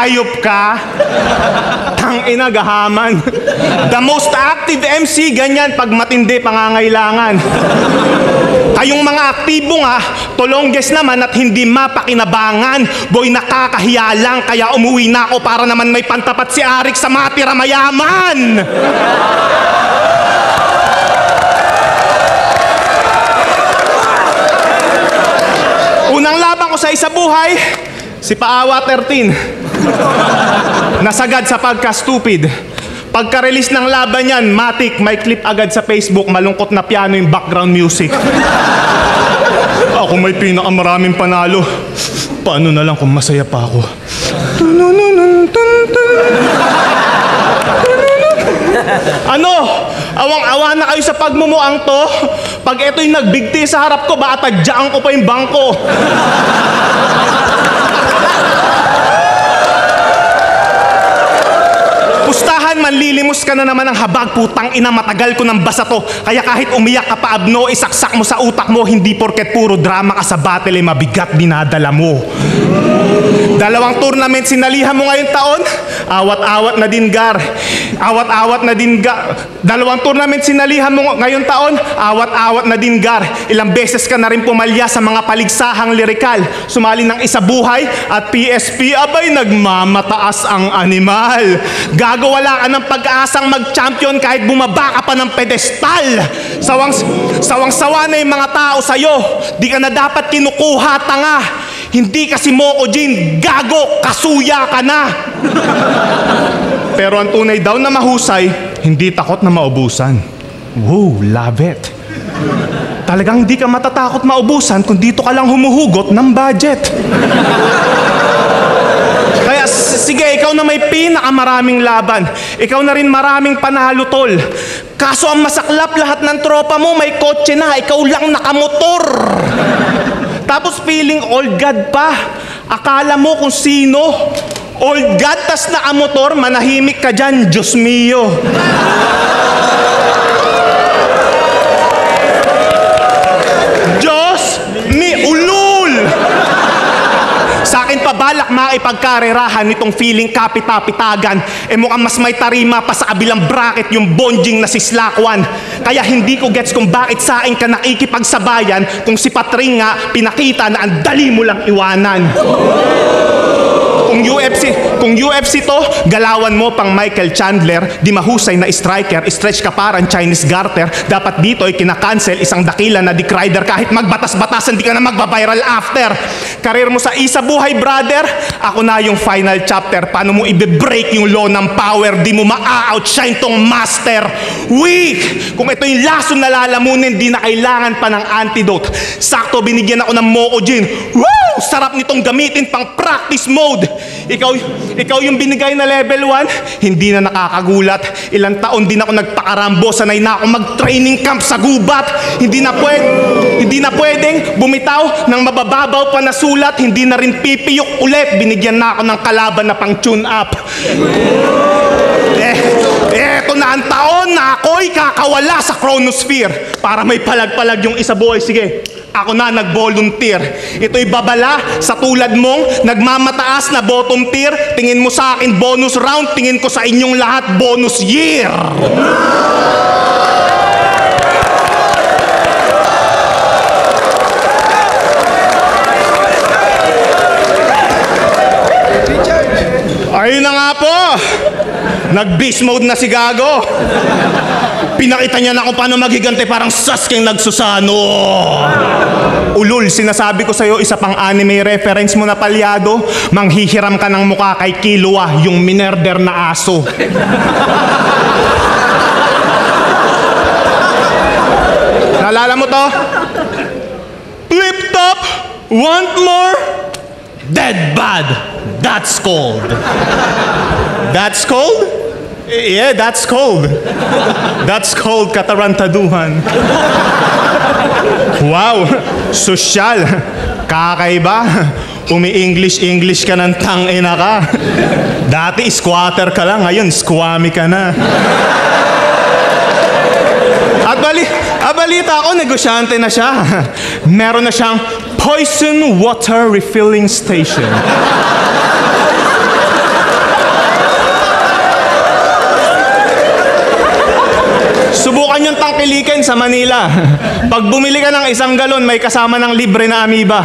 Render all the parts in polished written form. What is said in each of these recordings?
Hayop ka? Tangina, gahaman. The most active MC, ganyan pag matindi pangangailangan. Kayong mga aktibo nga, tulongges naman at hindi mapakinabangan. Boy, nakakahiya lang, kaya umuwi na ako para naman may pantapat si Arik sa matira mayaman. Unang laban ko sa isa buhay, si Paawa 13. Nasagad sa pagka-stupid. Pagka-release ng laban yan, matik, may clip agad sa Facebook, malungkot na piano yung background music. Ako may pinakamaraming panalo. Paano na lang kung masaya pa ako? Ano? Awang-awa na kayo sa pagmumuang to? Pag ito'y nagbigti sa harap ko, baka tadyaan ko pa yung bangko. Pustahan, manlilimos ka na naman ng habag, putang ina, matagal ko ng basa to. Kaya kahit umiyak ka pa, Abno, isaksak mo sa utak mo, hindi porket puro drama ka sa battle, eh, mabigat dinadala mo. 2 tournament sinalihan mo ngayong taon, awat-awat na din, Gar. Awat-awat na din, Gar. 2 tournament sinalihan mo ngayong taon, awat-awat na din, Gar. Ilang beses ka na rin pumalya sa mga paligsahang lirikal. Sumali ng Isa Buhay at PSP, abay, nagmamataas ang animal. Gagawala ka ng pag-aasang mag-champion kahit bumaba ka pa ng pedestal. Sawang-sawa na yung mga tao sa'yo. Di ka na dapat kinukuha, tanga. Hindi kasi Moko Jin, gago, kasuya ka na. Pero ang tunay daw na mahusay, hindi takot na maubusan. Wow, love it. Talagang hindi ka matatakot maubusan kung dito ka lang humuhugot ng budget. Kaya sige, ikaw na may pinakamaraming laban. Ikaw na rin maraming panalo, tol. Kaso ang masaklap, lahat ng tropa mo may kotse na, ikaw lang nakamotor. Tapos feeling old god pa. Akala mo kung sino. Old god, tas nakamotor, manahimik ka dyan, Diyos mio. Diyos mi ulul. Sa akin pa balak maipagkarerahan nitong feeling kapita-pitagan. Mukhang mas may tarima pa sa kabilang bracket yung bonjing na si Slakwan. Kaya hindi ko gets kung bakit sa akin ka nakikipagsabayan kung si Patring nga pinakita na ang dali mo lang iwanan. Kung UFC to, galawan mo pang Michael Chandler, di mahusay na striker, stretch ka parang Chinese garter. Dapat dito ay kinakancel isang dakila na Dick Rider kahit magbatas-batasan, di ka na magbabiral after. Karir mo sa Isa Buhay, brother, ako na yung final chapter. Paano mo i-break yung law ng power, di mo ma-outshine tong master. Weak! Kung ito yung lason na lalamunin, di na kailangan pa ng antidote. Sakto binigyan ako ng Moko Jin. Woo! Sarap nitong gamitin pang practice mode. Ikaw yung binigay na level 1, hindi na nakakagulat. Ilang taon din ako nagpakarambo, sanay na ako mag-training camp sa gubat. Hindi na pwedeng bumitaw ng mabababaw pa na sulat. Hindi na rin pipiyok ulit. Binigyan na ako ng kalaban na pang tune up. Eto na ang taon na ako'y kakawala sa chronosphere para may palag-palag yung Isa Buhay. Sige, ako na nag-volunteer. Ito'y babala sa tulad mong nagmamataas na bottom tier. Tingin mo sa akin bonus round, tingin ko sa inyong lahat bonus year. Ayun na nga po. Nag-beast mode na si Gago. Pinakita niya na kung paano magigante parang Sasuke nagsusano. Ulul, sinasabi ko sa'yo, isa pang anime reference mo na palyado, manghihiram ka ng mukha kay Killua, yung minerder na aso. Naalala mo to? Flip top, want more? Dead bad. That's cold. That's cold? Yeah, that's cold. That's cold, katarantaduhan. Wow, sosyal. Kakaiba. Umi-English ka ng tangina ka. Dati squatter ka lang, ngayon squammy ka na. At balita ako, negosyante na siya. Meron na siyang poison water refilling station. sa Manila. Pag bumili ka ng 1 galon, may kasama ng libre na amoeba.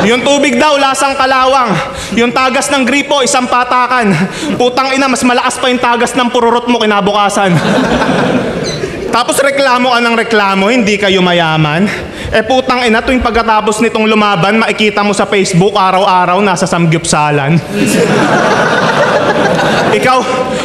Yung tubig daw, lasang kalawang. Yung tagas ng gripo, 1 patakan. Putang ina, mas malakas pa yung tagas ng pururot mo kinabukasan. Tapos reklamo ka ng reklamo, hindi kayo mayaman. Putang ina, tuwing pagkatapos nitong lumaban, makikita mo sa Facebook, araw-araw, nasa samgyupsalan.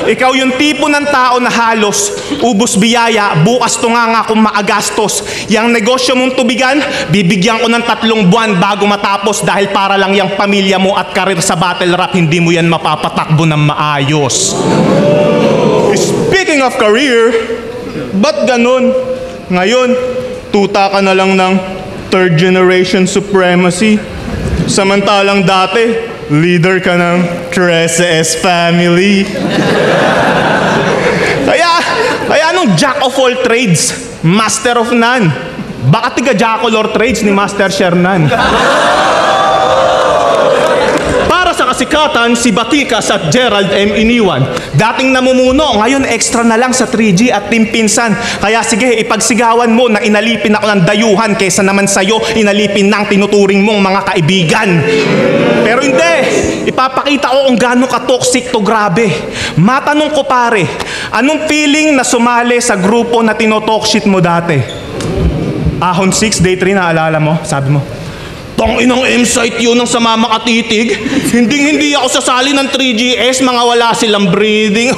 Ikaw yung tipo ng tao na halos ubos biyaya, bukas to nga kung maagastos. Yang negosyo mong tubigan, bibigyan ko ng 3 buwan bago matapos dahil para lang yung pamilya mo at karir sa battle rap, hindi mo yan mapapatakbo ng maayos. Speaking of career, ba't ganun? Ngayon, tuta ka na lang ng 3rd generation supremacy. Samantalang dati, leader ka ng 13S family. Kaya anong jack of all trades, master of none? Baka tiga jack of all trades ni Master Shernan. Para sa kasikatan, si Batikas at Gerald M. Iniwan. Dating namumuno, ngayon extra na lang sa 3G at Team Pinsan. Kaya sige, ipagsigawan mo na inalipin ako ng dayuhan kesa naman sa'yo inalipin ng tinuturing mong mga kaibigan. Pero hindi, ipapakita ko kung gaano ka-toxic to, grabe. Matanong ko pare, anong feeling na sumali sa grupo na tinotalkshit mo dati? Ahon 6, day 3, naalala mo? Sabi mo, tong inang M-site yun ng sama makatitig. Hindi ako sasali ng 3GS, mga wala silang breathing.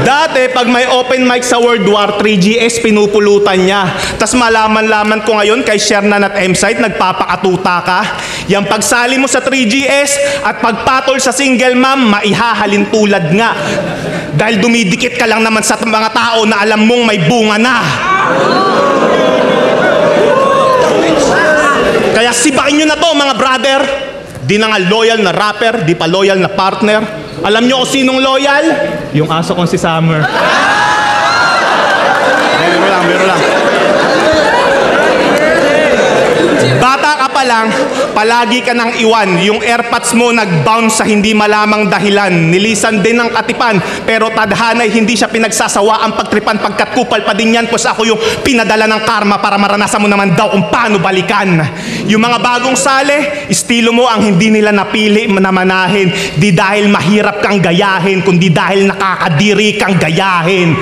Dati, pag may open mic sa World War, 3GS, pinupulutan niya. Tas malaman-laman ko ngayon kay Shernan at M-site, nagpapakatuta ka. Yang pagsali mo sa 3GS at pagpatol sa single mom, maihahalin tulad nga. Dahil dumidikit ka lang naman sa mga tao na alam mong may bunga na. Kaya sibakin nyo na to, mga brother. Di na nga loyal na rapper, di pa loyal na partner. Alam nyo kung sinong loyal? Yung aso kong si Summer. Biro lang. Bata ka pa lang, palagi ka nang iwan. Yung airpods mo nag-bounce sa hindi malamang dahilan. Nilisan din ng katipan, pero tadhanay hindi siya pinagsasawa ang pagtripan pagkat kupal pa din yan, pues ako yung pinadala ng karma para maranasan mo naman daw kung paano balikan. Yung mga bagong sale, estilo mo ang hindi nila napili na manahin. Di dahil mahirap kang gayahin, kundi dahil nakakadiri kang gayahin.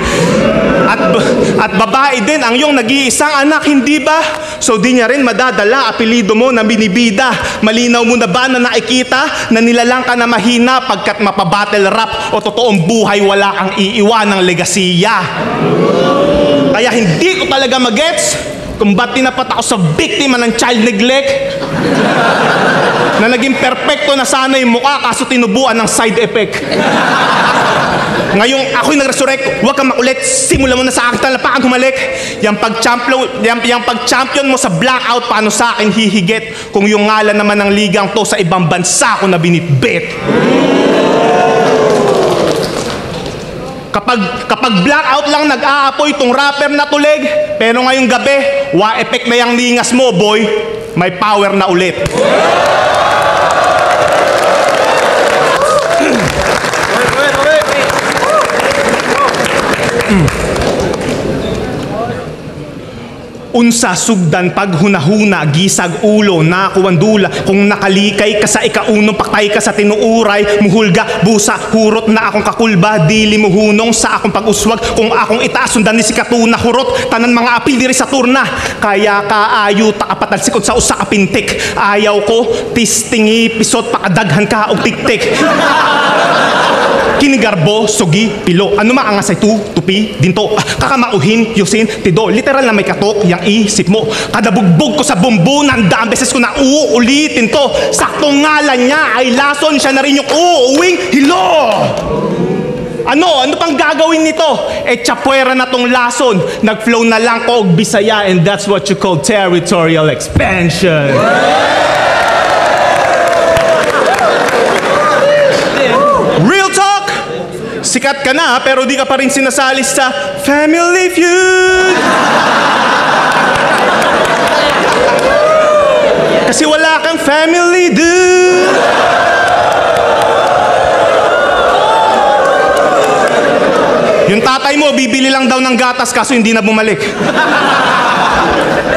At babae din ang yung nag-iisang anak, hindi ba? So di niya rin madadala apelido mo na binibida. Malinaw mo na ba na nakikita na nilalang ka na mahina pagkat mapabattle rap o totoong buhay wala kang iiwanang legasiya? Kaya hindi ko talaga magets kung ba't tinapat ako sa biktima ng child neglect na naging perfecto na sana yung mukha kaso tinubuan ng side effect. Ngayong ako'y nag-resurrect, huwag kang makulit, simulan mo na sa akin talapakan humalik. Yung pag-champion mo sa blackout, paano sa akin hihigit kung yung ngalan naman ng ligang to sa ibang bansa ko na binitbit. Kapag blackout lang nag-aapoy tong rapper na tulig, pero ngayong gabi, wa-effect na yung lingas mo, boy, may power na ulit. Unsa sugdan pag hunahuna, gisag ulo, nakuwandula. Kung nakalikay ka sa ikaunong, paktay ka sa tinuuray, muhulga, busa, hurot na akong kakulba, dili mo hunong sa akong pag-uswag. Kung akong itasundan ni si Katuna, hurot, tanan mga apil diri sa turna. Kaya kaayo, takapatalsikot sa usa ka pintik. Ayaw ko, tistingi, pisot, pakadaghan ka og tiktik. Kinigarbo, sugi, pilo. Ano maangasay tu, tupi, dinto. Kakamauhin, yusin, tido. Literal na may katok, yang isip mo. Kada bugbog ko sa bumbunan, daang beses ko na uulitin to. Saktong ngalan niya ay lason, siya na rin yung uuwing hilo. Ano pang gagawin nito? Tsapuera na tong lason. Nag-flow na lang ko og Bisaya, and that's what you call territorial expansion. Real talk! Sikat ka na pero di ka pa rin sinasali sa Family Feud. Kasi wala kang family, dude. Yung tatay mo, bibili lang daw ng gatas kaso hindi na bumalik.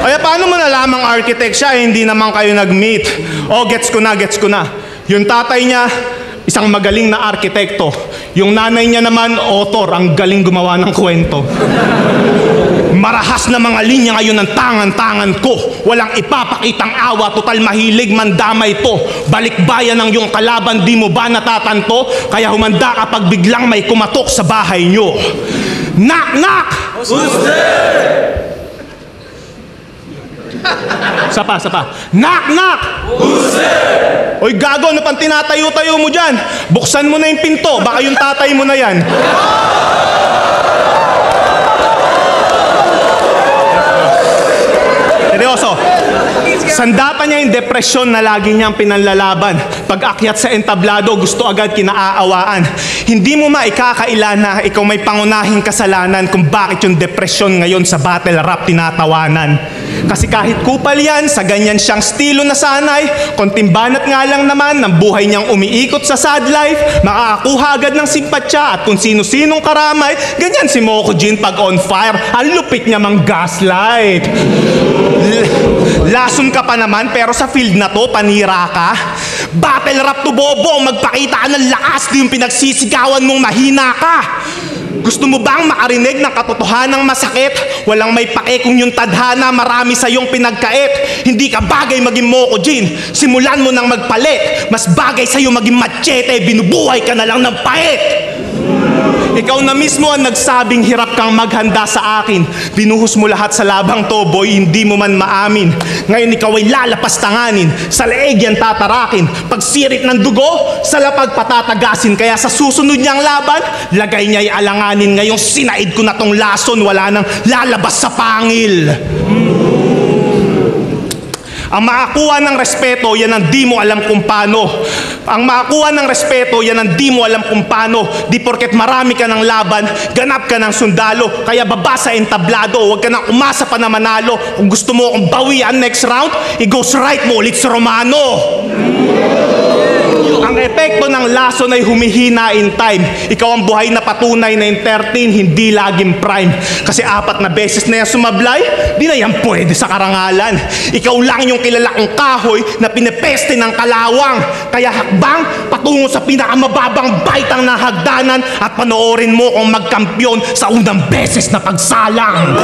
Kaya paano mo nalamang architect siya, hindi naman kayo nag-meet? Oh, gets ko na. Yung tatay niya, isang magaling na arkitekto. Yung nanay niya naman, author, ang galing gumawa ng kwento. Marahas na mga linya ngayon ng tangan-tangan ko. Walang ipapakitang awa, total mahilig mandamay to. Balikbayan ng iyong kalaban, di mo ba natatanto? Kaya humanda ka pag biglang may kumatok sa bahay nyo. Knock, knock! Who's there? Sapa. Knock, knock! Who's there? Oy, gago, ano pang tinatayo-tayo mo dyan? Buksan mo na yung pinto, baka yung tatay mo na yan. Seryoso. Sandata niya yung depresyon na lagi niyang pinanlalaban. Pag akyat sa entablado, gusto agad kinaaawaan. Hindi mo maikakaila na ikaw may pangunahing kasalanan kung bakit yung depresyon ngayon sa battle rap tinatawanan. Kasi kahit kupal yan, sa ganyan siyang estilo na sanay, konting banat nga lang naman ng buhay niyang umiikot sa sad life, makakakuha agad ng simpatsya at kung sino-sinong karamay, ganyan si Moko Jin pag on fire, ang lupit niya mang gaslight. Lason ka pa naman pero sa field na to, panira ka. Battle rap to bobo, magpakita ka ng lakas, di yung pinagsisigawan mong mahina ka. Gusto mo bang makarinig ng katotohanang masakit? Walang may pake kung yung tadhana marami sa iyong pinagkait. Hindi ka bagay maging Moko Jin. Simulan mo nang magpalit. Mas bagay sa iyo maging machete. Binubuhay ka na lang ng pait. Ikaw na mismo ang nagsabing hirap kang maghanda sa akin. Binuhos mo lahat sa labang to, boy, hindi mo man maamin. Ngayon ikaw ay lalapas tanganin. Sa leeg yan tatarakin. Pagsirit ng dugo, sa lapag patatagasin. Kaya sa susunod niyang laban, lagay niya ay alanganin. Ngayong sinaid ko na tong lason, wala nang lalabas sa pangil. Ang makakuha ng respeto, yan ang di mo alam kung paano. Ang makakuha ng respeto, yan ang di mo alam kung paano. Di porket marami ka ng laban, ganap ka ng sundalo. Kaya baba sa entablado, huwag ka nang umasa pa na manalo. Kung gusto mo akong bawian next round, i-ghost right mo ulit sa Romano. Ang epekto ng lason ay humihina in time. Ikaw ang buhay na patunay na yung 13, hindi laging prime. Kasi 4 na beses na yan sumablay, di na yan pwede sa karangalan. Ikaw lang yung kilala kong kahoy na pinepeste ng kalawang. Kaya hakbang patungo sa pinakamababang baitang na hagdanan at panoorin mo kung magkampiyon sa unang beses na pagsalang.